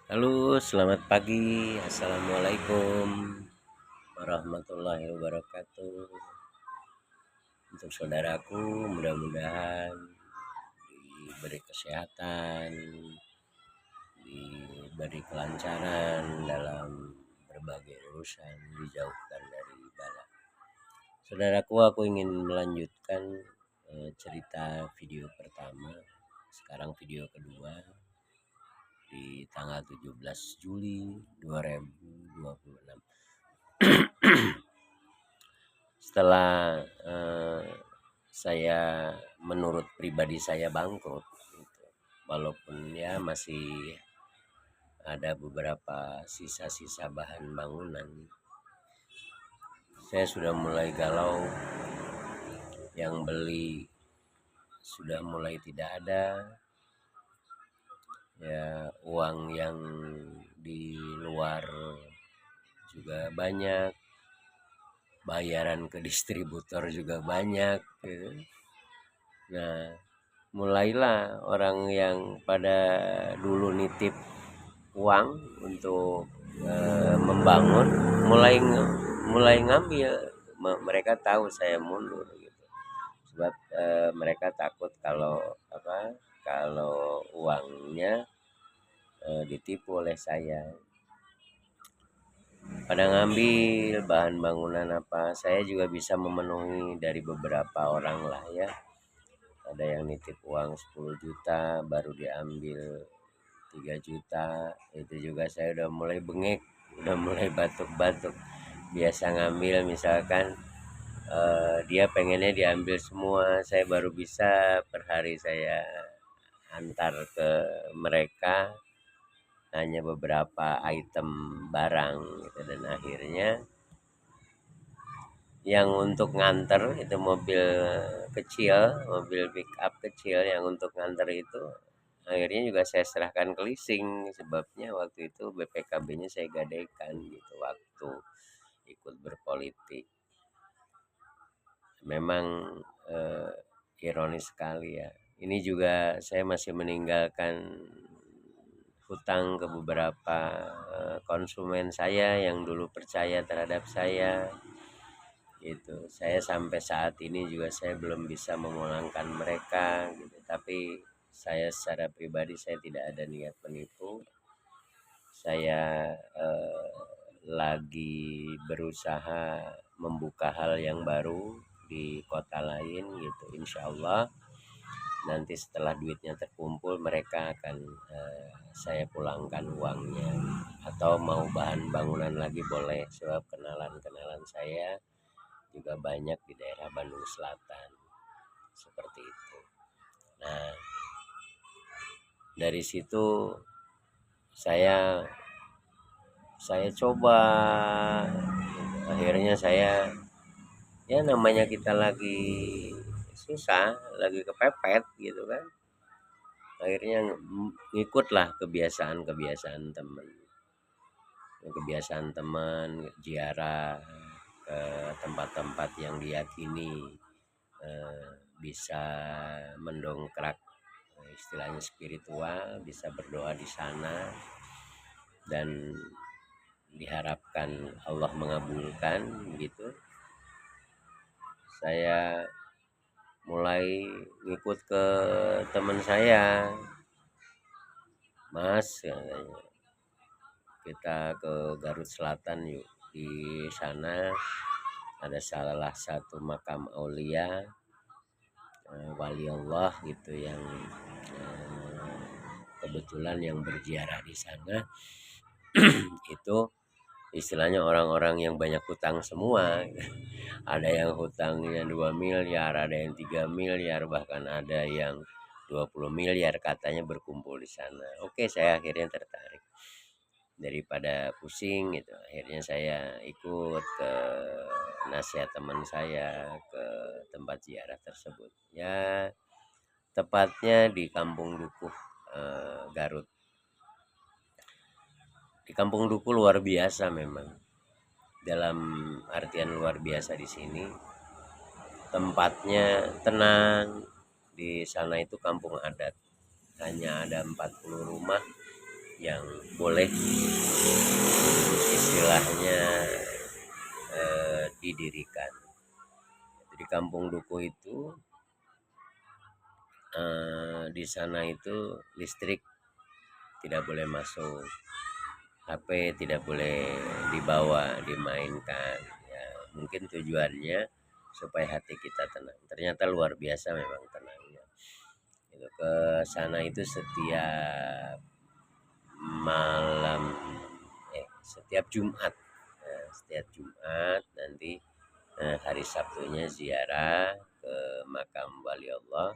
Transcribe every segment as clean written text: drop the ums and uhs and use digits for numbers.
Halo, selamat pagi. Assalamualaikum warahmatullahi wabarakatuh. Untuk saudaraku, mudah-mudahan diberi kesehatan, diberi kelancaran dalam berbagai urusan, dijauhkan dari bala. Saudaraku, aku ingin melanjutkan cerita video pertama, sekarang video kedua di tanggal 17 Juli 2026. Setelah saya menurut pribadi saya bangkrut gitu. Walaupun ya masih ada beberapa sisa-sisa bahan bangunan, saya sudah mulai galau. Yang beli sudah mulai tidak ada, ya uang yang di luar juga banyak, bayaran ke distributor juga banyak gitu. Nah, mulailah orang yang pada dulu nitip uang untuk membangun mulai ngambil. Mereka tahu saya mundur gitu, sebab mereka takut kalau uangnya ditipu oleh saya. Pada ngambil bahan bangunan apa, saya juga bisa memenuhi dari beberapa orang lah ya. Ada yang nitip uang 10 juta baru diambil 3 juta. Itu juga saya udah mulai bengek, udah mulai batuk-batuk. Biasa ngambil misalkan dia pengennya diambil semua, saya baru bisa per hari saya antar ke mereka hanya beberapa item barang gitu. Dan akhirnya yang untuk nganter itu mobil kecil, mobil pick up kecil yang untuk nganter itu akhirnya juga saya serahkan ke leasing. Sebabnya waktu itu BPKB-nya saya gadaikan gitu waktu ikut berpolitik. Memang ironis sekali ya, ini juga saya masih meninggalkan hutang ke beberapa konsumen saya yang dulu percaya terhadap saya gitu. Saya sampai saat ini juga saya belum bisa memulangkan mereka gitu. Tapi saya secara pribadi saya tidak ada niat menipu. Saya lagi berusaha membuka hal yang baru di kota lain gitu. Insya Allah nanti setelah duitnya terkumpul mereka akan saya pulangkan uangnya, atau mau bahan bangunan lagi boleh, sebab kenalan saya juga banyak di daerah Bandung Selatan seperti itu. Nah, dari situ saya coba, akhirnya saya, ya namanya kita lagi susah, lagi kepepet gitu kan, akhirnya ngikutlah kebiasaan teman ziarah ke tempat-tempat yang diyakini bisa mendongkrak istilahnya spiritual, bisa berdoa di sana dan diharapkan Allah mengabulkan gitu. Saya mulai ngikut ke teman saya, Mas katanya, kita ke Garut Selatan yuk. Di sana ada salah satu makam aulia, wali Allah gitu, yang kebetulan yang berziarah di sana itu istilahnya orang-orang yang banyak hutang semua. Ada yang hutangnya 2 miliar, ada yang 3 miliar, bahkan ada yang 20 miliar katanya berkumpul di sana. Oke, saya akhirnya tertarik. Daripada pusing gitu, akhirnya saya ikut ke nasihat teman saya ke tempat ziarah tersebut. Ya, tepatnya di Kampung Dukuh, Garut. Di Kampung Dukuh luar biasa memang. Dalam artian luar biasa di sini. Tempatnya tenang. Di sana itu kampung adat. Hanya ada 40 rumah yang boleh istilahnya didirikan. Di Kampung Dukuh itu di sana itu listrik tidak boleh masuk, HP tidak boleh dibawa, dimainkan. Ya, mungkin tujuannya supaya hati kita tenang. Ternyata luar biasa memang tenangnya. Itu ke sana itu setiap malam, setiap Jumat. Nah, setiap Jumat nanti hari Sabtunya ziarah ke makam wali Allah.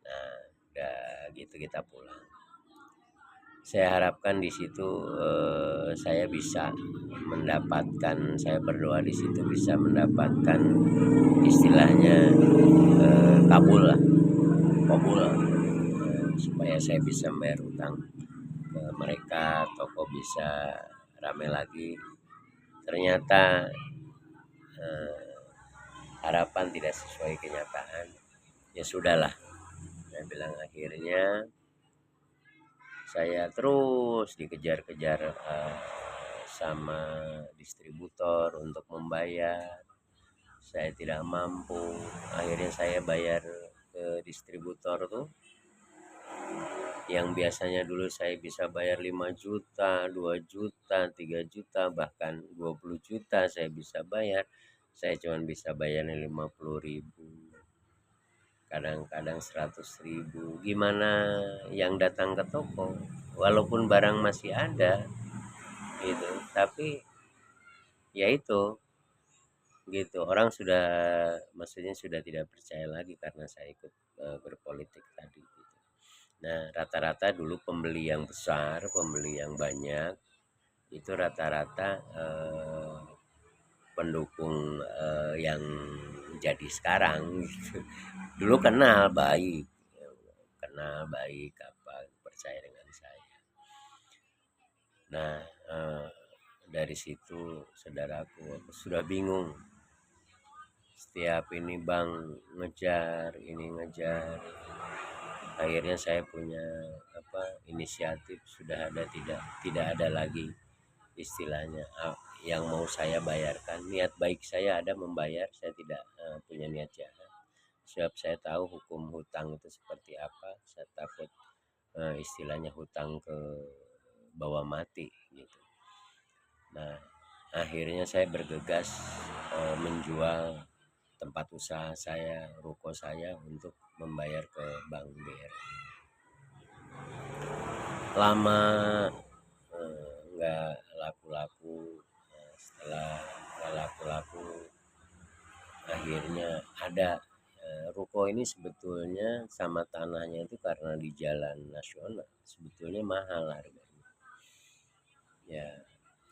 Nah, udah gitu kita pulang. Saya harapkan di situ saya bisa mendapatkan, saya berdoa di situ bisa mendapatkan istilahnya kabul lah, supaya saya bisa membayar utang ke mereka, toko bisa rame lagi. Ternyata harapan tidak sesuai kenyataan. Ya sudahlah, saya bilang akhirnya saya terus dikejar-kejar sama distributor untuk membayar. Saya tidak mampu, akhirnya saya bayar ke distributor tuh yang biasanya dulu saya bisa bayar 5 juta, 2 juta, 3 juta, bahkan 20 juta saya bisa bayar. Saya cuma bisa bayarnya 50.000, kadang-kadang 100.000. Gimana yang datang ke toko walaupun barang masih ada gitu, tapi ya itu gitu, orang sudah, maksudnya sudah tidak percaya lagi karena saya ikut berpolitik tadi gitu. Nah, rata-rata dulu pembeli yang besar, pembeli yang banyak itu rata-rata pendukung yang jadi sekarang gitu. Dulu kenal baik apa percaya dengan saya. Nah, dari situ saudaraku, aku sudah bingung. Setiap ini bang ngejar, ini ngejar. Akhirnya saya punya inisiatif, sudah ada tidak ada lagi istilahnya yang mau saya bayarkan. Niat baik saya ada membayar, saya tidak punya niat jahat. Sebab saya tahu hukum hutang itu seperti apa. Saya takut istilahnya hutang ke bawah mati gitu. Nah, akhirnya saya bergegas menjual tempat usaha saya, ruko saya untuk membayar ke Bank BRI. Lama nggak laku-laku. Setelah nggak laku-laku, akhirnya ada ruko ini sebetulnya sama tanahnya itu karena di jalan nasional, sebetulnya mahal harganya. Ya,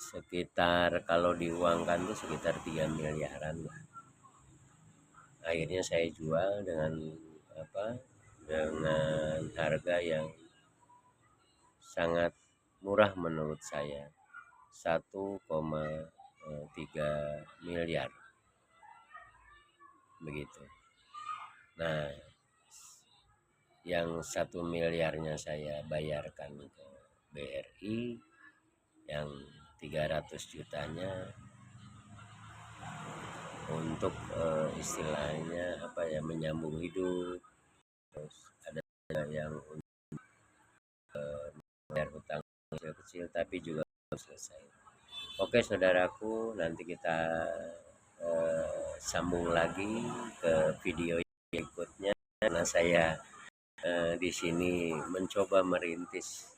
sekitar kalau diuangkan tuh sekitar 3 miliaran lah. Akhirnya saya jual dengan dengan harga yang sangat murah menurut saya, 1,3 miliar begitu. Nah, yang 1 miliarnya saya bayarkan ke BRI, yang 300 jutanya untuk istilahnya menyambung hidup. Terus ada yang bayar hutang kecil-kecil tapi juga selesai. Oke saudaraku, nanti kita sambung lagi ke video berikutnya, karena saya di sini mencoba merintis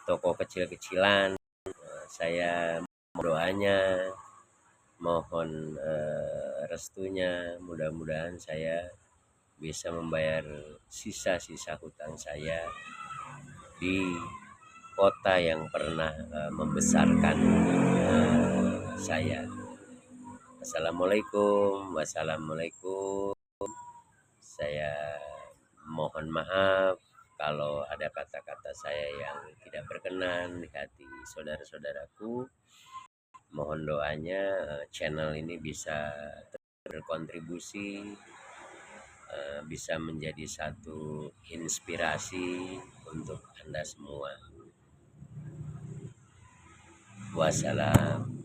toko kecil-kecilan. Saya doanya, mohon restunya, mudah-mudahan saya bisa membayar sisa-sisa hutang saya di kota yang pernah membesarkan saya. Wassalamualaikum. Saya mohon maaf kalau ada kata-kata saya yang tidak berkenan di hati saudara-saudaraku. Mohon doanya channel ini bisa berkontribusi, bisa menjadi satu inspirasi untuk Anda semua. Wassalam.